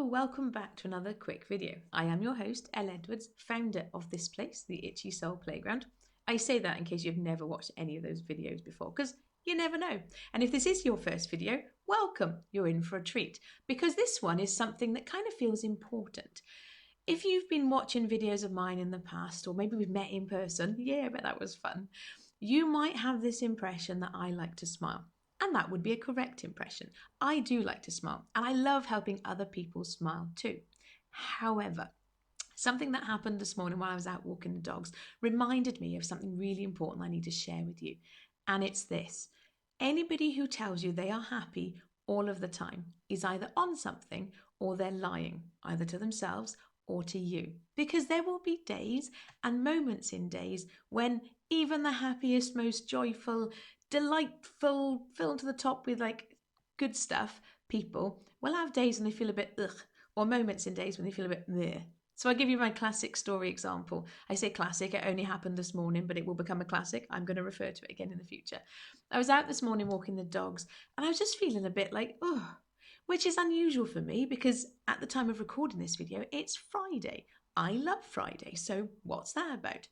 welcome back to another quick video. I am your host, Elle Edwards, founder of this place, the Itchy Soul Playground. I say that in case you've never watched any of those videos before, because you never know. And if this is your first video, welcome, you're in for a treat, because this one is something that kind of feels important. If you've been watching videos of mine in the past, or maybe we've met in person, yeah, but that was fun, you might have this impression that I like to smile. And that would be a correct impression. I do like to smile, and I love helping other people smile too. However, something that happened this morning while I was out walking the dogs reminded me of something really important I need to share with you. And it's this. Anybody who tells you they are happy all of the time is either on something or they're lying, either to themselves or to you. Because there will be days and moments in days when even the happiest, most joyful, delightful, filled to the top with like good stuff people will have days when they feel a bit ugh, or moments in days when they feel a bit meh. So I'll give you my classic story example. I say classic, it only happened this morning, but it will become a classic. I'm going to refer to it again in the future. I was out this morning walking the dogs, and I was just feeling a bit like, oh, which is unusual for me because at the time of recording this video, it's Friday. I love Friday, so what's that about?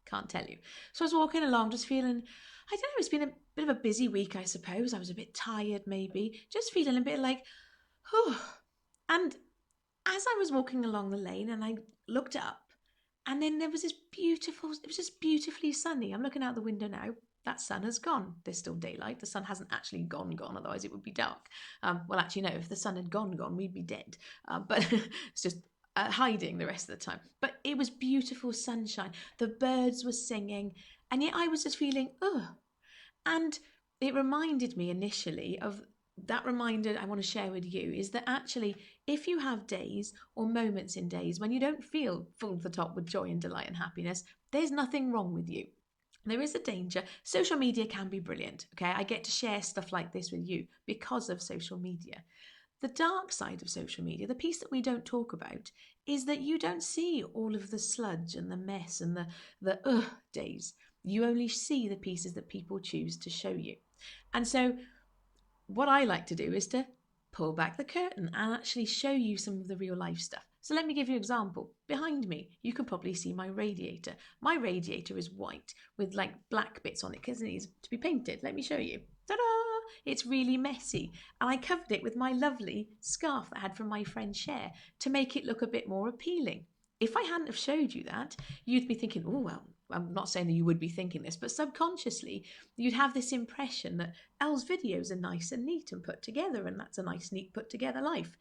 Can't tell you. So I was walking along just feeling, I don't know, it's been a bit of a busy week, I suppose. I was a bit tired maybe, just feeling a bit like, oh. And as I was walking along the lane and I looked up, and then there was this beautiful, it was just beautifully sunny. I'm looking out the window now. That sun has gone. There's still daylight. The sun hasn't actually gone, otherwise it would be dark. Well, actually, no, if the sun had gone, we'd be dead. But it's just hiding the rest of the time. But it was beautiful sunshine. The birds were singing, and yet I was just feeling, oh. And it reminded me initially of that reminder I want to share with you is that actually, if you have days or moments in days when you don't feel full to the top with joy and delight and happiness, there's nothing wrong with you. There is a danger. Social media can be brilliant, okay? I get to share stuff like this with you because of social media. The dark side of social media, the piece that we don't talk about, is that you don't see all of the sludge and the mess and the days. You only see the pieces that people choose to show you. And so what I like to do is to pull back the curtain and actually show you some of the real life stuff. So let me give you an example. Behind me, you can probably see my radiator. My radiator is white with like black bits on it because it needs to be painted. Let me show you. Ta-da! It's really messy. And I covered it with my lovely scarf that I had from my friend Cher to make it look a bit more appealing. If I hadn't have showed you that, you'd be thinking, oh, well, I'm not saying that you would be thinking this, but subconsciously, you'd have this impression that Elle's videos are nice and neat and put together, and that's a nice, neat, put together life.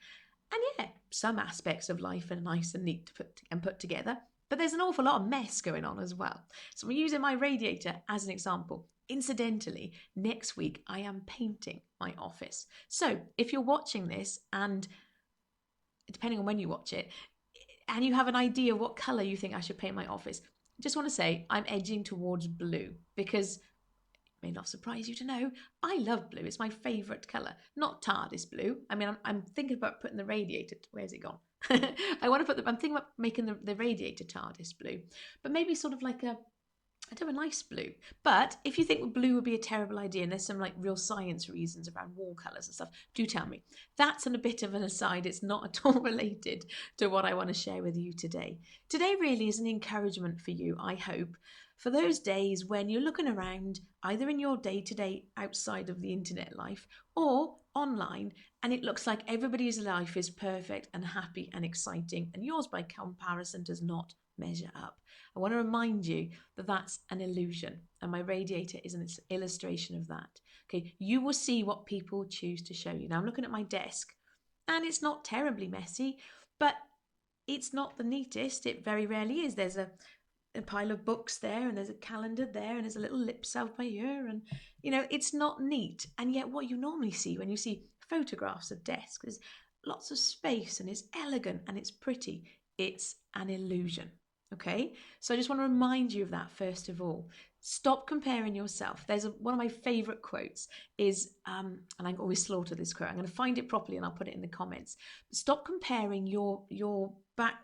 And yeah, some aspects of life are nice and neat to put together, but there's an awful lot of mess going on as well. So I'm using my radiator as an example. Incidentally, next week I am painting my office. So if you're watching this, and depending on when you watch it, and you have an idea what colour you think I should paint my office, just want to say I'm edging towards blue because it may not surprise you to know I love blue. It's my favourite colour, not TARDIS blue. I mean, I'm thinking about putting the radiator. Where's it gone? I'm thinking about making the radiator TARDIS blue, but maybe sort of like a nice blue. But if you think blue would be a terrible idea and there's some like real science reasons around wall colours and stuff, do tell me. That's a bit of an aside. It's not at all related to what I want to share with you today. Today really is an encouragement for you, I hope, for those days when you're looking around, either in your day-to-day outside of the internet life or online, and it looks like everybody's life is perfect and happy and exciting, and yours by comparison does not measure up. I want to remind you that that's an illusion, and my radiator is an illustration of that. Okay, you will see what people choose to show you. Now I'm looking at my desk, and it's not terribly messy, but it's not the neatest. It very rarely is. There's a pile of books there, and there's a calendar there, and there's a little lip salve by here, and it's not neat. And yet what you normally see when you see photographs of desks is lots of space, and it's elegant and it's pretty. It's an illusion. Okay, so I just want to remind you of that first of all. Stop comparing yourself. There's one of my favourite quotes is, and I always slaughter this quote. I'm going to find it properly and I'll put it in the comments. Stop comparing your back.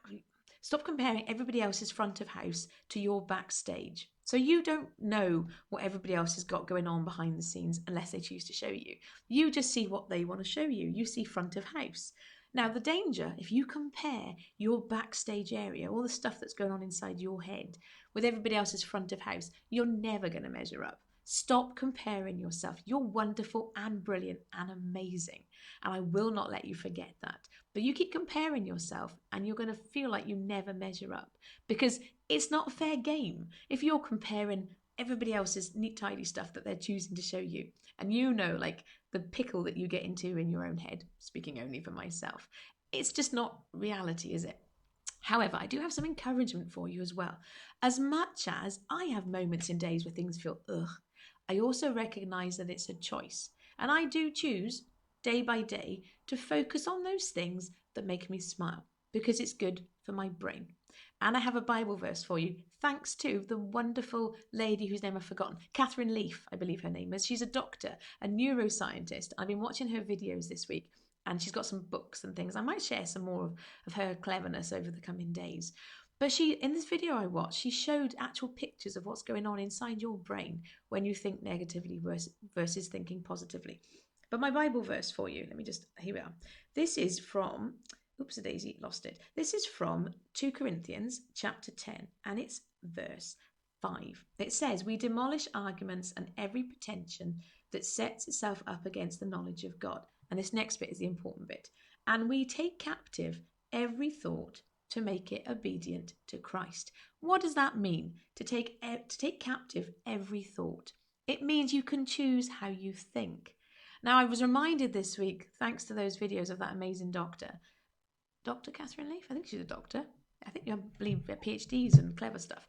Stop comparing everybody else's front of house to your backstage. So you don't know what everybody else has got going on behind the scenes unless they choose to show you. You just see what they want to show you. You see front of house. Now, the danger, if you compare your backstage area, all the stuff that's going on inside your head, with everybody else's front of house, you're never going to measure up. Stop comparing yourself. You're wonderful and brilliant and amazing. And I will not let you forget that. But you keep comparing yourself and you're going to feel like you never measure up, because it's not a fair game. If you're comparing everybody else's neat, tidy stuff that they're choosing to show you, and you know, like the pickle that you get into in your own head, speaking only for myself, it's just not reality, is it? However, I do have some encouragement for you as well. As much as I have moments in days where things feel ugh, I also recognise that it's a choice. And I do choose day by day to focus on those things that make me smile, because it's good for my brain. And I have a Bible verse for you, thanks to the wonderful lady whose name I've forgotten, Catherine Leaf, I believe her name is. She's a doctor, a neuroscientist. I've been watching her videos this week, and she's got some books and things. I might share some more of her cleverness over the coming days. But in this video I watched, she showed actual pictures of what's going on inside your brain when you think negatively versus thinking positively. But my Bible verse for you, here we are. This is from, oops, a daisy, lost it. This is from 2 Corinthians chapter 10, and it's verse 5. It says, we demolish arguments and every pretension that sets itself up against the knowledge of God. And this next bit is the important bit. And we take captive every thought to make it obedient to Christ. What does that mean? To take captive every thought. It means you can choose how you think. Now, I was reminded this week, thanks to those videos of that amazing doctor, Dr. Catherine Leaf, I think she's a doctor. I believe PhDs and clever stuff.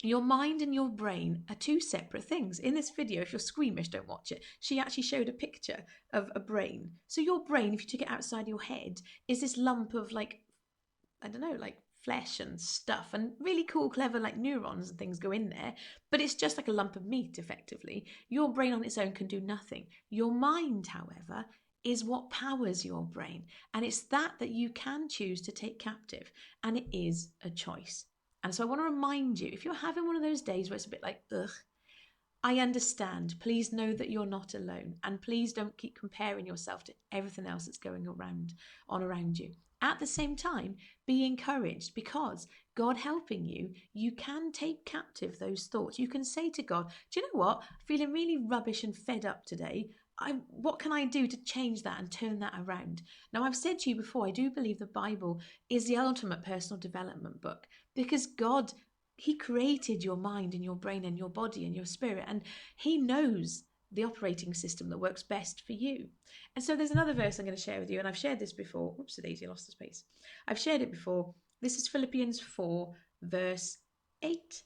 Your mind and your brain are two separate things. In this video, if you're squeamish, don't watch it. She actually showed a picture of a brain. So your brain, if you took it outside your head, is this lump of like flesh and stuff, and really cool, clever, like neurons and things go in there, but it's just like a lump of meat, effectively. Your brain on its own can do nothing. Your mind, however, is what powers your brain, and it's that you can choose to take captive, and it is a choice. And so I want to remind you, if you're having one of those days where it's a bit like, ugh, I understand. Please know that you're not alone, and please don't keep comparing yourself to everything else that's going around you. At the same time, be encouraged, because God helping you, you can take captive those thoughts. You can say to God, do you know what? Feeling really rubbish and fed up today. What can I do to change that and turn that around? Now, I've said to you before, I do believe the Bible is the ultimate personal development book, because God, He created your mind and your brain and your body and your spirit, and He knows the operating system that works best for you. And so there's another verse I'm going to share with you, and I've shared this before. Oops, daisy, I lost the space. I've shared it before. This is Philippians 4, verse 8.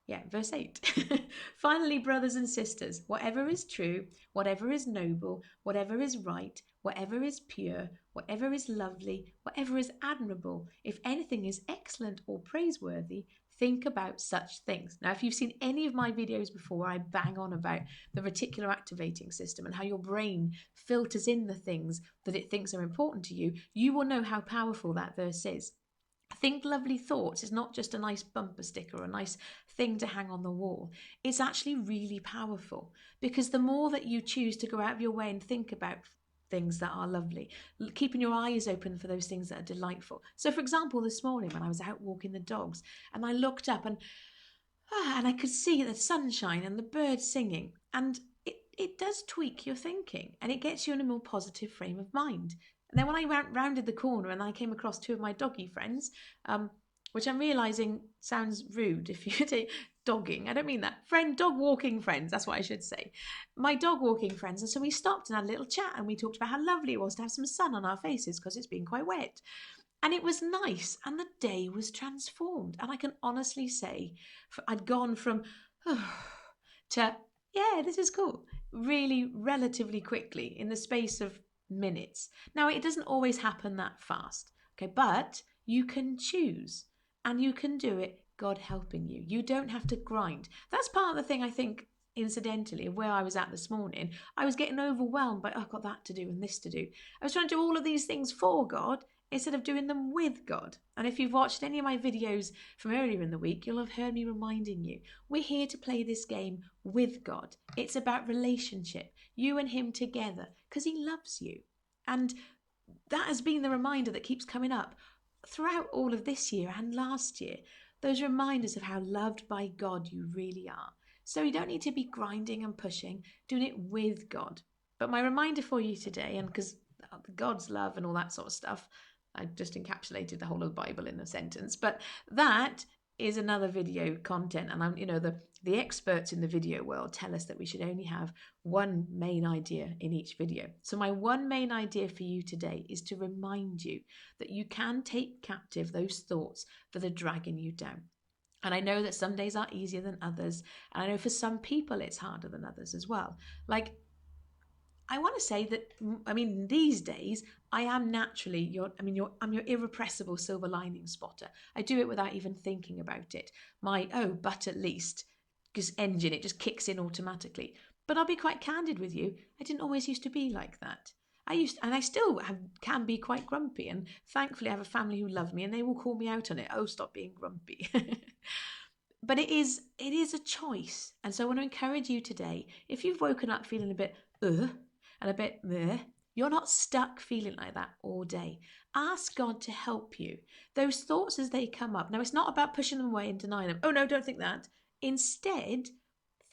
Yeah, verse 8. Finally, brothers and sisters, whatever is true, whatever is noble, whatever is right, whatever is pure, whatever is lovely, whatever is admirable, if anything is excellent or praiseworthy, think about such things. Now, if you've seen any of my videos before, I bang on about the reticular activating system and how your brain filters in the things that it thinks are important to you, you will know how powerful that verse is. Think lovely thoughts is not just a nice bumper sticker or a nice thing to hang on the wall. It's actually really powerful, because the more that you choose to go out of your way and think about things that are lovely, keeping your eyes open for those things that are delightful. So, for example, this morning when I was out walking the dogs and I looked up and I could see the sunshine and the birds singing, and it does tweak your thinking and it gets you in a more positive frame of mind. And then when I rounded the corner and I came across two of my doggy friends, which I'm realising sounds rude if you take dogging. I don't mean that. Dog walking friends, that's what I should say. My dog walking friends. And so we stopped and had a little chat and we talked about how lovely it was to have some sun on our faces because it's been quite wet. And it was nice and the day was transformed. And I can honestly say I'd gone from to, yeah, this is cool, really relatively quickly in the space of minutes. Now, it doesn't always happen that fast, okay, but you can choose and you can do it, God helping you. You don't have to grind. That's part of the thing, I think, incidentally, of where I was at this morning. I was getting overwhelmed by, I've got that to do and this to do. I was trying to do all of these things for God instead of doing them with God. And if you've watched any of my videos from earlier in the week, you'll have heard me reminding you, we're here to play this game with God. It's about relationship, you and Him together, because He loves you. And that has been the reminder that keeps coming up throughout all of this year and last year. Those reminders of how loved by God you really are. So you don't need to be grinding and pushing, doing it with God. But my reminder for you today, and because God's love and all that sort of stuff, I just encapsulated the whole of the Bible in a sentence, but that is another video content. And the experts in the video world tell us that we should only have one main idea in each video. So my one main idea for you today is to remind you that you can take captive those thoughts that are dragging you down. And I know that some days are easier than others. And I know for some people it's harder than others as well. Like, I want to say that, these days I am naturally I'm your irrepressible silver lining spotter. I do it without even thinking about it. But at least, because engine, it just kicks in automatically. But I'll be quite candid with you. I didn't always used to be like that. I still can be quite grumpy. And thankfully I have a family who love me and they will call me out on it. Oh, stop being grumpy. But it is a choice. And so I want to encourage you today, if you've woken up feeling a bit, and a bit meh, you're not stuck feeling like that all day. Ask God to help you. Those thoughts as they come up. Now, it's not about pushing them away and denying them. Oh, no, don't think that. Instead,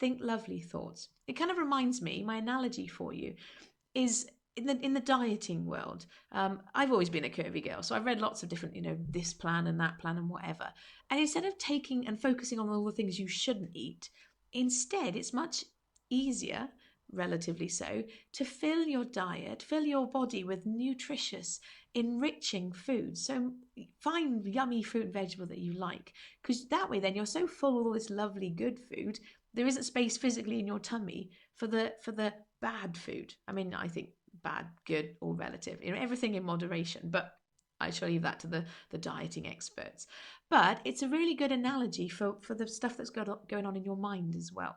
think lovely thoughts. It kind of reminds me, my analogy for you is in the dieting world. I've always been a curvy girl, so I've read lots of different, this plan and that plan and whatever. And instead of taking and focusing on all the things you shouldn't eat, instead, it's much easier, relatively so, to fill your diet, fill your body with nutritious, enriching food. So find yummy fruit and vegetable that you like, because that way then you're so full of all this lovely good food, there isn't space physically in your tummy for the bad food. I think bad, good, all relative, everything in moderation, but I shall leave that to the dieting experts. But it's a really good analogy for the stuff that's going on in your mind as well.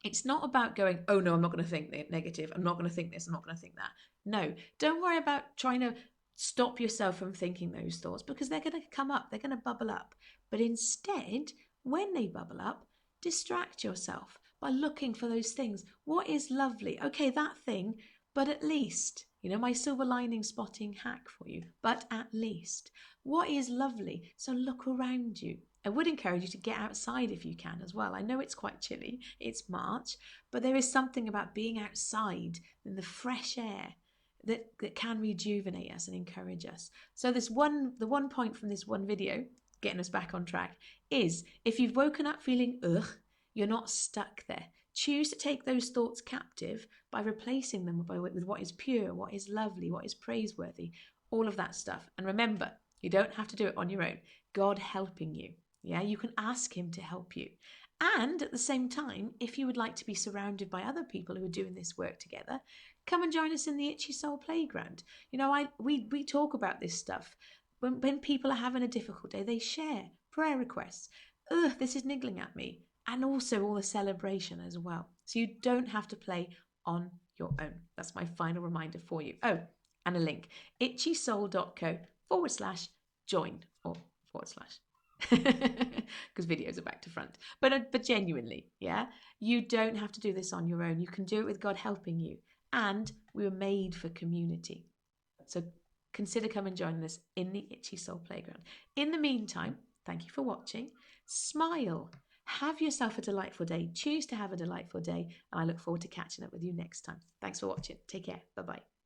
It's not about going, oh no, I'm not going to think negative. I'm not going to think this. I'm not going to think that. No, don't worry about trying to stop yourself from thinking those thoughts, because they're going to come up. They're going to bubble up. But instead, when they bubble up, distract yourself by looking for those things. What is lovely? Okay, that thing, but at least, my silver lining spotting hack for you, but at least. What is lovely? So look around you. I would encourage you to get outside if you can as well. I know it's quite chilly, it's March, but there is something about being outside in the fresh air that can rejuvenate us and encourage us. So the one point from this one video, getting us back on track, is if you've woken up feeling you're not stuck there. Choose to take those thoughts captive by replacing them with what is pure, what is lovely, what is praiseworthy, all of that stuff. And remember, you don't have to do it on your own. God helping you. Yeah, you can ask him to help you. And at the same time, if you would like to be surrounded by other people who are doing this work together, come and join us in the Itchy Soul Playground. We talk about this stuff. When people are having a difficult day, they share prayer requests. This is niggling at me. And also all the celebration as well. So you don't have to play on your own. That's my final reminder for you. Oh, and a link, itchysoul.co/join or / because videos are back to front. But genuinely, yeah, you don't have to do this on your own. You can do it with God helping you. And we were made for community. So consider coming and joining us in the Itchy Soul Playground. In the meantime, thank you for watching. Smile. Have yourself a delightful day. Choose to have a delightful day. And I look forward to catching up with you next time. Thanks for watching. Take care. Bye-bye.